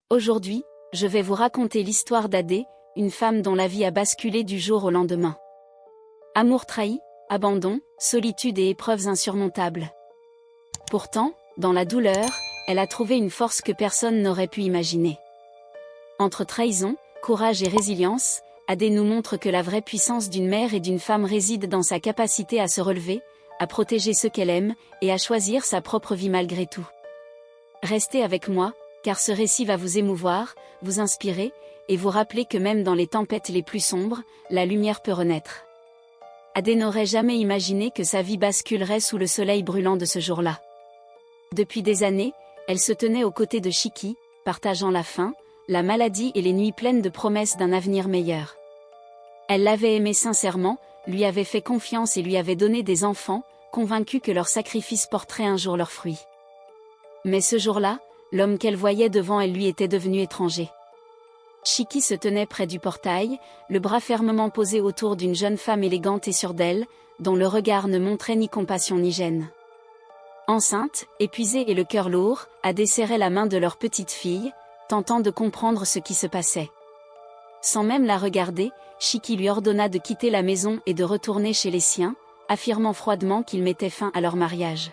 Aujourd'hui, je vais vous raconter l'histoire d'Adé, une femme dont la vie a basculé du jour au lendemain. Amour trahi, abandon, solitude et épreuves insurmontables. Pourtant, dans la douleur, elle a trouvé une force que personne n'aurait pu imaginer. Entre trahison, courage et résilience, Adé nous montre que la vraie puissance d'une mère et d'une femme réside dans sa capacité à se relever, à protéger ceux qu'elle aime, et à choisir sa propre vie malgré tout. Restez avec moi, car ce récit va vous émouvoir, vous inspirer, et vous rappeler que même dans les tempêtes les plus sombres, la lumière peut renaître. Adé n'aurait jamais imaginé que sa vie basculerait sous le soleil brûlant de ce jour-là. Depuis des années, elle se tenait aux côtés de Chiki, partageant la faim, la maladie et les nuits pleines de promesses d'un avenir meilleur. Elle l'avait aimé sincèrement, lui avait fait confiance et lui avait donné des enfants, convaincue que leur sacrifice porterait un jour leurs fruits. Mais ce jour-là, l'homme qu'elle voyait devant elle lui était devenu étranger. Chiki se tenait près du portail, le bras fermement posé autour d'une jeune femme élégante et sûre d'elle, dont le regard ne montrait ni compassion ni gêne. Enceinte, épuisée et le cœur lourd, Adé serrait la main de leur petite fille, tentant de comprendre ce qui se passait. Sans même la regarder, Chiki lui ordonna de quitter la maison et de retourner chez les siens, affirmant froidement qu'il mettait fin à leur mariage.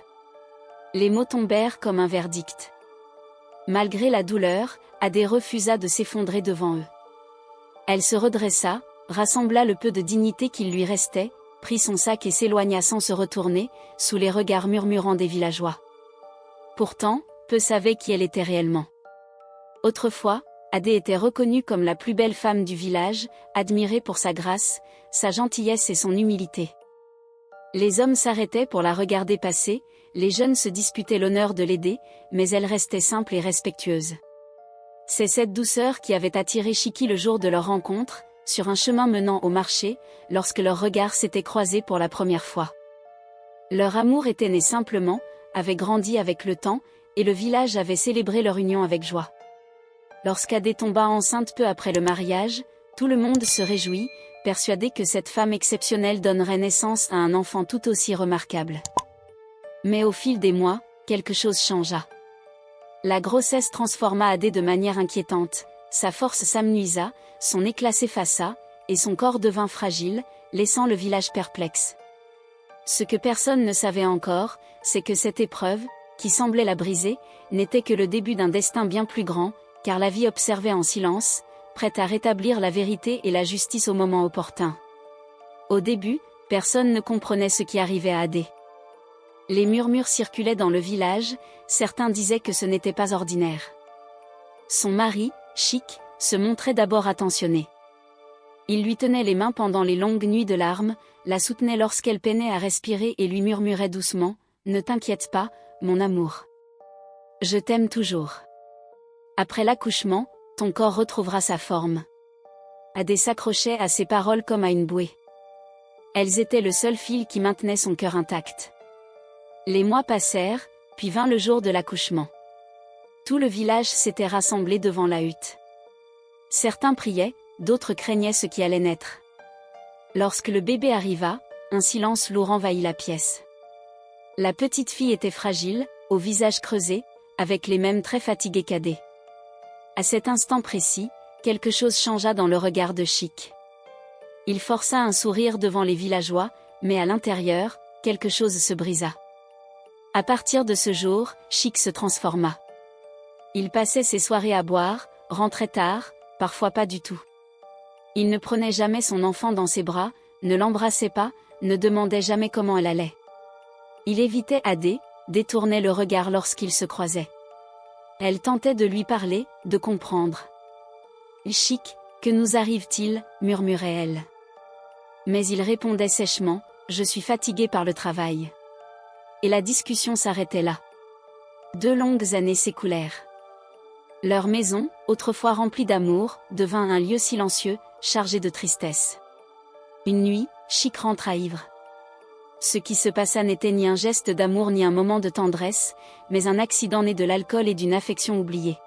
Les mots tombèrent comme un verdict. Malgré la douleur, Adé refusa de s'effondrer devant eux. Elle se redressa, rassembla le peu de dignité qu'il lui restait, prit son sac et s'éloigna sans se retourner, sous les regards murmurants des villageois. Pourtant, peu savaient qui elle était réellement. Autrefois, Adé était reconnue comme la plus belle femme du village, admirée pour sa grâce, sa gentillesse et son humilité. Les hommes s'arrêtaient pour la regarder passer, les jeunes se disputaient l'honneur de l'aider, mais elle restait simple et respectueuse. C'est cette douceur qui avait attiré Chiki le jour de leur rencontre, sur un chemin menant au marché, lorsque leurs regards s'étaient croisés pour la première fois. Leur amour était né simplement, avait grandi avec le temps, et le village avait célébré leur union avec joie. Lorsqu'Adé tomba enceinte peu après le mariage, tout le monde se réjouit, persuadé que cette femme exceptionnelle donnerait naissance à un enfant tout aussi remarquable. Mais au fil des mois, quelque chose changea. La grossesse transforma Adé de manière inquiétante, sa force s'amenuisa, son éclat s'effaça, et son corps devint fragile, laissant le village perplexe. Ce que personne ne savait encore, c'est que cette épreuve, qui semblait la briser, n'était que le début d'un destin bien plus grand, car la vie observait en silence, prête à rétablir la vérité et la justice au moment opportun. Au début, personne ne comprenait ce qui arrivait à Adé. Les murmures circulaient dans le village, certains disaient que ce n'était pas ordinaire. Son mari, Chic, se montrait d'abord attentionné. Il lui tenait les mains pendant les longues nuits de larmes, la soutenait lorsqu'elle peinait à respirer et lui murmurait doucement « Ne t'inquiète pas, mon amour. Je t'aime toujours. Après l'accouchement, ton corps retrouvera sa forme. » Adé s'accrochait à ces paroles comme à une bouée. Elles étaient le seul fil qui maintenait son cœur intact. Les mois passèrent, puis vint le jour de l'accouchement. Tout le village s'était rassemblé devant la hutte. Certains priaient, d'autres craignaient ce qui allait naître. Lorsque le bébé arriva, un silence lourd envahit la pièce. La petite fille était fragile, au visage creusé, avec les mêmes traits fatigués qu'Adé. À cet instant précis, quelque chose changea dans le regard de Chic. Il força un sourire devant les villageois, mais à l'intérieur, quelque chose se brisa. À partir de ce jour, Chic se transforma. Il passait ses soirées à boire, rentrait tard, parfois pas du tout. Il ne prenait jamais son enfant dans ses bras, ne l'embrassait pas, ne demandait jamais comment elle allait. Il évitait Adé, détournait le regard lorsqu'ils se croisaient. Elle tentait de lui parler, de comprendre. « Chic, que nous arrive-t-il » murmurait-elle. Mais il répondait sèchement « Je suis fatigué par le travail. » Et la discussion s'arrêtait là. 2 longues années s'écoulèrent. Leur maison, autrefois remplie d'amour, devint un lieu silencieux, chargé de tristesse. Une nuit, Chic rentra ivre. Ce qui se passa n'était ni un geste d'amour ni un moment de tendresse, mais un accident né de l'alcool et d'une affection oubliée.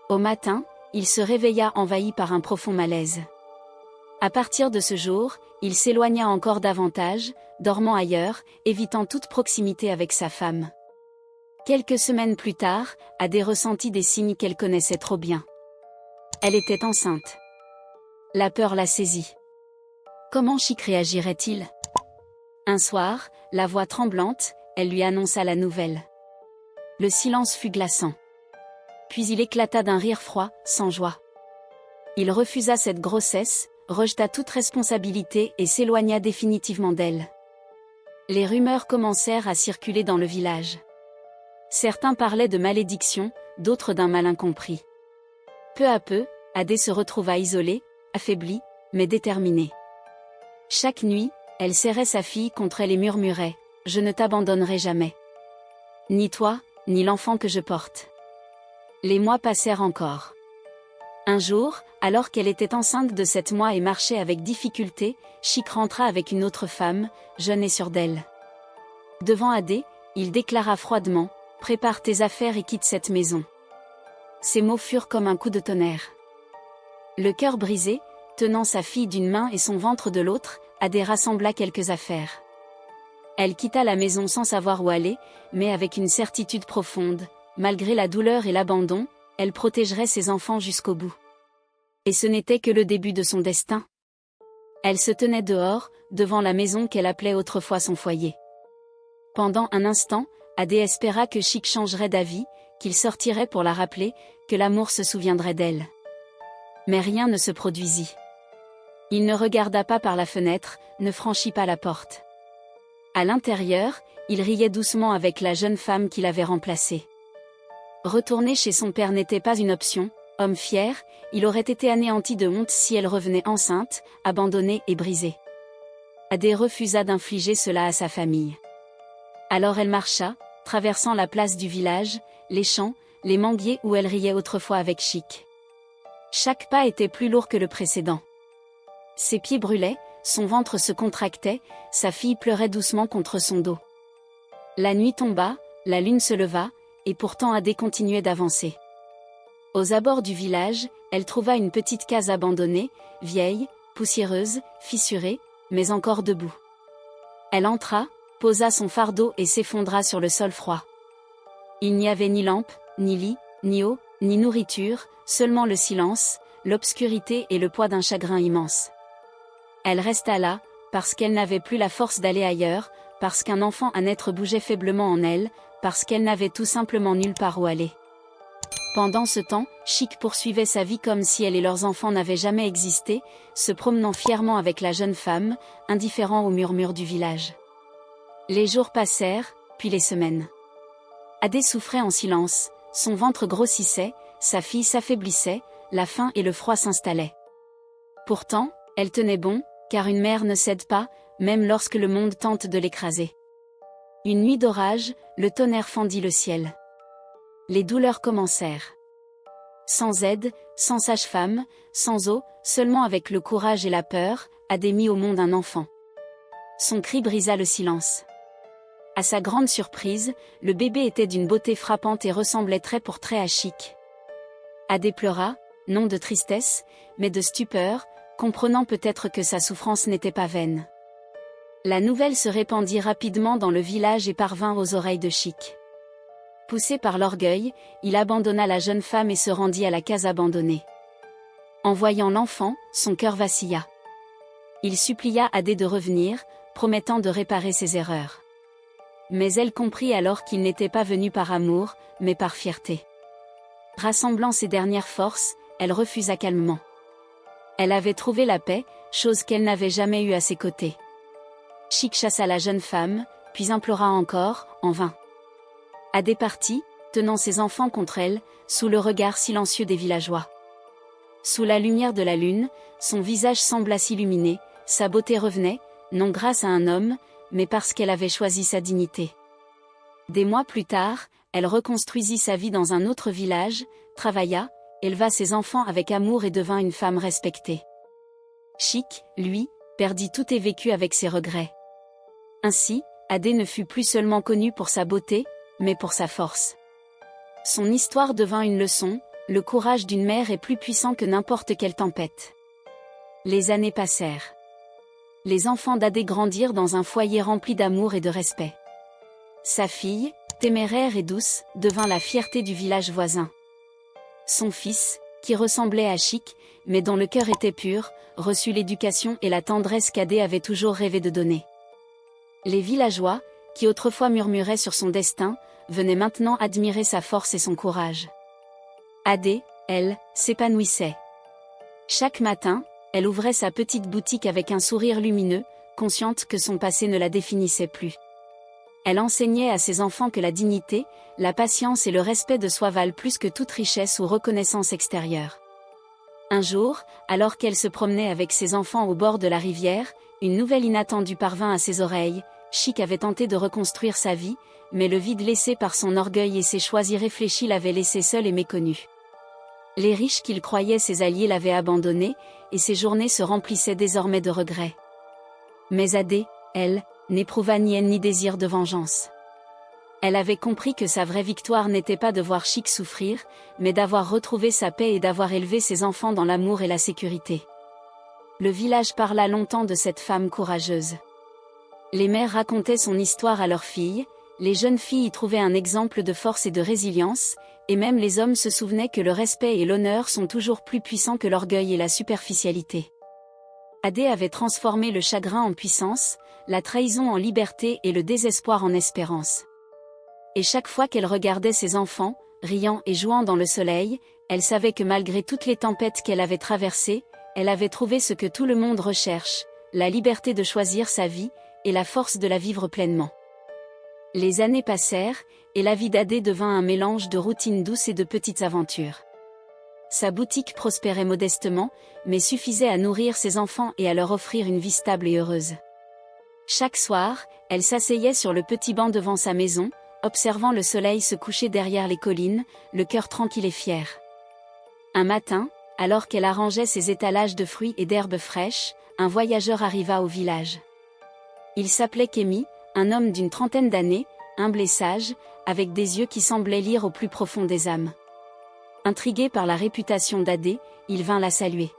Au matin, il se réveilla envahi par un profond malaise. À partir de ce jour, il s'éloigna encore davantage, dormant ailleurs, évitant toute proximité avec sa femme. Quelques semaines plus tard, Adé ressentit des signes qu'elle connaissait trop bien. Elle était enceinte. La peur la saisit. Comment Chic réagirait-il? Un soir, la voix tremblante, elle lui annonça la nouvelle. Le silence fut glaçant. Puis il éclata d'un rire froid, sans joie. Il refusa cette grossesse, rejeta toute responsabilité et s'éloigna définitivement d'elle. Les rumeurs commencèrent à circuler dans le village. Certains parlaient de malédiction, d'autres d'un mal incompris. Peu à peu, Adé se retrouva isolée, affaiblie, mais déterminée. Chaque nuit, elle serrait sa fille contre elle et murmurait « Je ne t'abandonnerai jamais. Ni toi, ni l'enfant que je porte. » Les mois passèrent encore. Un jour, alors qu'elle était enceinte de 7 mois et marchait avec difficulté, Chic rentra avec une autre femme, jeune et sûre d'elle. Devant Adé, il déclara froidement « Prépare tes affaires et quitte cette maison. » Ces mots furent comme un coup de tonnerre. Le cœur brisé, tenant sa fille d'une main et son ventre de l'autre, Adé rassembla quelques affaires. Elle quitta la maison sans savoir où aller, mais avec une certitude profonde, malgré la douleur et l'abandon, elle protégerait ses enfants jusqu'au bout. Et ce n'était que le début de son destin. Elle se tenait dehors, devant la maison qu'elle appelait autrefois son foyer. Pendant un instant, Adé espéra que Chic changerait d'avis, qu'il sortirait pour la rappeler, que l'amour se souviendrait d'elle. Mais rien ne se produisit. Il ne regarda pas par la fenêtre, ne franchit pas la porte. À l'intérieur, il riait doucement avec la jeune femme qui l'avait remplacé. Retourner chez son père n'était pas une option, homme fier, il aurait été anéanti de honte si elle revenait enceinte, abandonnée et brisée. Adé refusa d'infliger cela à sa famille. Alors elle marcha, traversant la place du village, les champs, les manguiers où elle riait autrefois avec Chic. Chaque pas était plus lourd que le précédent. Ses pieds brûlaient, son ventre se contractait, sa fille pleurait doucement contre son dos. La nuit tomba, la lune se leva, et pourtant Adé continuait d'avancer. Aux abords du village, elle trouva une petite case abandonnée, vieille, poussiéreuse, fissurée, mais encore debout. Elle entra, posa son fardeau et s'effondra sur le sol froid. Il n'y avait ni lampe, ni lit, ni eau, ni nourriture, seulement le silence, l'obscurité et le poids d'un chagrin immense. Elle resta là, parce qu'elle n'avait plus la force d'aller ailleurs, parce qu'un enfant à naître bougeait faiblement en elle, parce qu'elle n'avait tout simplement nulle part où aller. Pendant ce temps, Chic poursuivait sa vie comme si elle et leurs enfants n'avaient jamais existé, se promenant fièrement avec la jeune femme, indifférent aux murmures du village. Les jours passèrent, puis les semaines. Adé souffrait en silence, son ventre grossissait, sa fille s'affaiblissait, la faim et le froid s'installaient. Pourtant, elle tenait bon, car une mère ne cède pas, même lorsque le monde tente de l'écraser. Une nuit d'orage, le tonnerre fendit le ciel. Les douleurs commencèrent. Sans aide, sans sage-femme, sans eau, seulement avec le courage et la peur, Adé mit au monde un enfant. Son cri brisa le silence. À sa grande surprise, le bébé était d'une beauté frappante et ressemblait trait pour trait à Chic. Adé pleura, non de tristesse, mais de stupeur, comprenant peut-être que sa souffrance n'était pas vaine. La nouvelle se répandit rapidement dans le village et parvint aux oreilles de Chic. Poussé par l'orgueil, il abandonna la jeune femme et se rendit à la case abandonnée. En voyant l'enfant, son cœur vacilla. Il supplia Adé de revenir, promettant de réparer ses erreurs. Mais elle comprit alors qu'il n'était pas venu par amour, mais par fierté. Rassemblant ses dernières forces, elle refusa calmement. Elle avait trouvé la paix, chose qu'elle n'avait jamais eue à ses côtés. Chic chassa la jeune femme, puis implora encore, en vain. Adé partit, tenant ses enfants contre elle, sous le regard silencieux des villageois. Sous la lumière de la lune, son visage sembla s'illuminer, sa beauté revenait, non grâce à un homme, mais parce qu'elle avait choisi sa dignité. Des mois plus tard, elle reconstruisit sa vie dans un autre village, travailla, éleva ses enfants avec amour et devint une femme respectée. Chic, lui, perdit tout et vécut avec ses regrets. Ainsi, Adé ne fut plus seulement connue pour sa beauté, mais pour sa force. Son histoire devint une leçon, le courage d'une mère est plus puissant que n'importe quelle tempête. Les années passèrent. Les enfants d'Adé grandirent dans un foyer rempli d'amour et de respect. Sa fille, téméraire et douce, devint la fierté du village voisin. Son fils, qui ressemblait à Chic, mais dont le cœur était pur, reçut l'éducation et la tendresse qu'Adé avait toujours rêvé de donner. Les villageois, qui autrefois murmuraient sur son destin, venaient maintenant admirer sa force et son courage. Adé, elle, s'épanouissait. Chaque matin, elle ouvrait sa petite boutique avec un sourire lumineux, consciente que son passé ne la définissait plus. Elle enseignait à ses enfants que la dignité, la patience et le respect de soi valent plus que toute richesse ou reconnaissance extérieure. Un jour, alors qu'elle se promenait avec ses enfants au bord de la rivière, une nouvelle inattendue parvint à ses oreilles. Chic avait tenté de reconstruire sa vie, mais le vide laissé par son orgueil et ses choix irréfléchis l'avaient laissé seul et méconnu. Les riches qu'il croyait ses alliés l'avaient abandonné, et ses journées se remplissaient désormais de regrets. Mais Adé, elle, n'éprouva ni haine ni désir de vengeance. Elle avait compris que sa vraie victoire n'était pas de voir Chic souffrir, mais d'avoir retrouvé sa paix et d'avoir élevé ses enfants dans l'amour et la sécurité. Le village parla longtemps de cette femme courageuse. Les mères racontaient son histoire à leurs filles, les jeunes filles y trouvaient un exemple de force et de résilience, et même les hommes se souvenaient que le respect et l'honneur sont toujours plus puissants que l'orgueil et la superficialité. Adé avait transformé le chagrin en puissance, la trahison en liberté et le désespoir en espérance. Et chaque fois qu'elle regardait ses enfants, riant et jouant dans le soleil, elle savait que malgré toutes les tempêtes qu'elle avait traversées, elle avait trouvé ce que tout le monde recherche, la liberté de choisir sa vie, et la force de la vivre pleinement. Les années passèrent, et la vie d'Adé devint un mélange de routine douce et de petites aventures. Sa boutique prospérait modestement, mais suffisait à nourrir ses enfants et à leur offrir une vie stable et heureuse. Chaque soir, elle s'asseyait sur le petit banc devant sa maison, observant le soleil se coucher derrière les collines, le cœur tranquille et fier. Un matin, alors qu'elle arrangeait ses étalages de fruits et d'herbes fraîches, un voyageur arriva au village. Il s'appelait Kémy, un homme d'une trentaine d'années, humble et sage, avec des yeux qui semblaient lire au plus profond des âmes. Intrigué par la réputation d'Adé, il vint la saluer.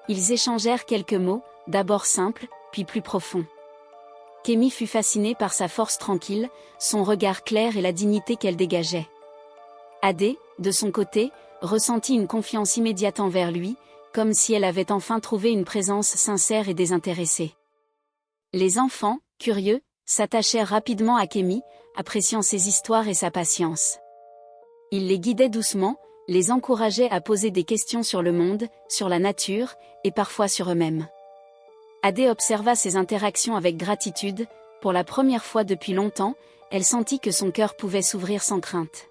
Ils échangèrent quelques mots, d'abord simples, puis plus profonds. Kémy fut fasciné par sa force tranquille, son regard clair et la dignité qu'elle dégageait. Adé, de son côté, ressentit une confiance immédiate envers lui, comme si elle avait enfin trouvé une présence sincère et désintéressée. Les enfants, curieux, s'attachèrent rapidement à Kémy, appréciant ses histoires et sa patience. Il les guidait doucement, les encourageait à poser des questions sur le monde, sur la nature, et parfois sur eux-mêmes. Adé observa ces interactions avec gratitude, pour la première fois depuis longtemps, elle sentit que son cœur pouvait s'ouvrir sans crainte.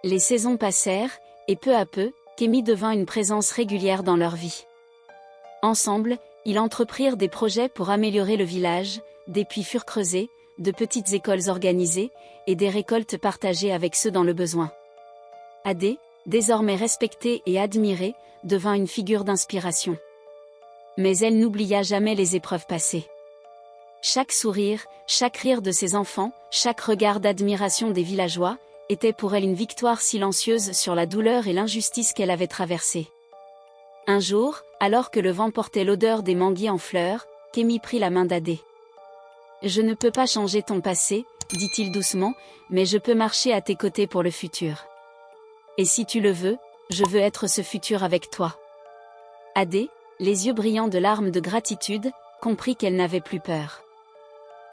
Les saisons passèrent, et peu à peu, Kémy devint une présence régulière dans leur vie. Ensemble, ils entreprirent des projets pour améliorer le village, des puits furent creusés, de petites écoles organisées, et des récoltes partagées avec ceux dans le besoin. Adé, désormais respectée et admirée, devint une figure d'inspiration. Mais elle n'oublia jamais les épreuves passées. Chaque sourire, chaque rire de ses enfants, chaque regard d'admiration des villageois, était pour elle une victoire silencieuse sur la douleur et l'injustice qu'elle avait traversée. Un jour, alors que le vent portait l'odeur des manguiers en fleurs, Kémy prit la main d'Adé. « Je ne peux pas changer ton passé, dit-il doucement, mais je peux marcher à tes côtés pour le futur. Et si tu le veux, je veux être ce futur avec toi. » Adé, les yeux brillants de larmes de gratitude, comprit qu'elle n'avait plus peur.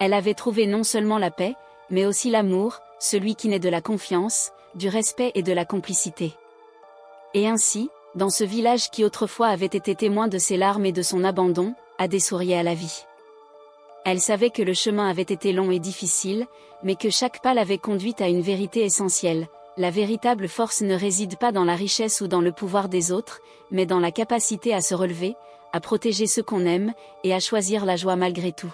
Elle avait trouvé non seulement la paix, mais aussi l'amour, celui qui naît de la confiance, du respect et de la complicité. Et ainsi, dans ce village qui autrefois avait été témoin de ses larmes et de son abandon, Adé souriait à la vie. Elle savait que le chemin avait été long et difficile, mais que chaque pas l'avait conduite à une vérité essentielle. La véritable force ne réside pas dans la richesse ou dans le pouvoir des autres, mais dans la capacité à se relever, à protéger ceux qu'on aime, et à choisir la joie malgré tout.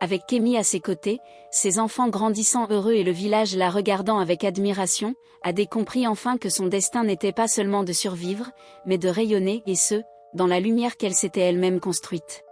Avec Kémy à ses côtés, ses enfants grandissant heureux et le village la regardant avec admiration, Adé comprit enfin que son destin n'était pas seulement de survivre, mais de rayonner, et ce, dans la lumière qu'elle s'était elle-même construite.